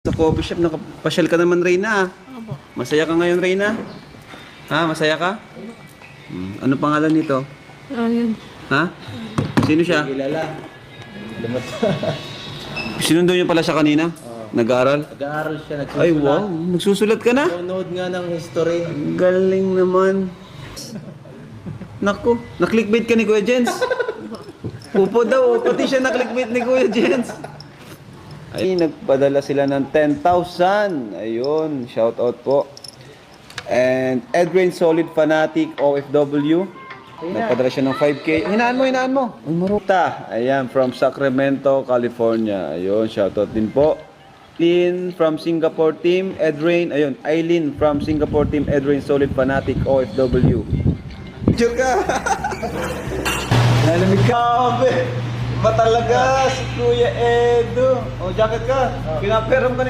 Sa coffee shop, nakapasyal ka naman, Reyna. Opo. Masaya ka ngayon, Reyna? Ha? Masaya ka? Ano pangalan nito? Ayun. Ha? Sino siya? Kilala. Lumot. Sinundo niyo pala siya kanina? Nag-aaral? Nag-aaral siya, nagsusulat. Ay, wow. Nagsusulat ka na? Nanonood nga ng history. Galing naman. Naku, na-clickbait ka ni Kuya Jens. Upo daw, pati siya na-clickbait ni Kuya Jens. Ay, nagpadala sila ng 10,000. Ayun, shout out po. And Edrain Solid Fanatic OFW. Nagpadala siya ng 5K. Hinaan mo. Ay, maruta. Ayan, from Sacramento, California. Ayun, shout out din po. Eileen from Singapore team, Edrain. Ayun, Eileen from Singapore team, Edrain Solid Fanatic OFW. Picture ka! Nalamig ka, abe! Ba talaga si Kuya Edo? O, jacket ka. Pinaperam ka ni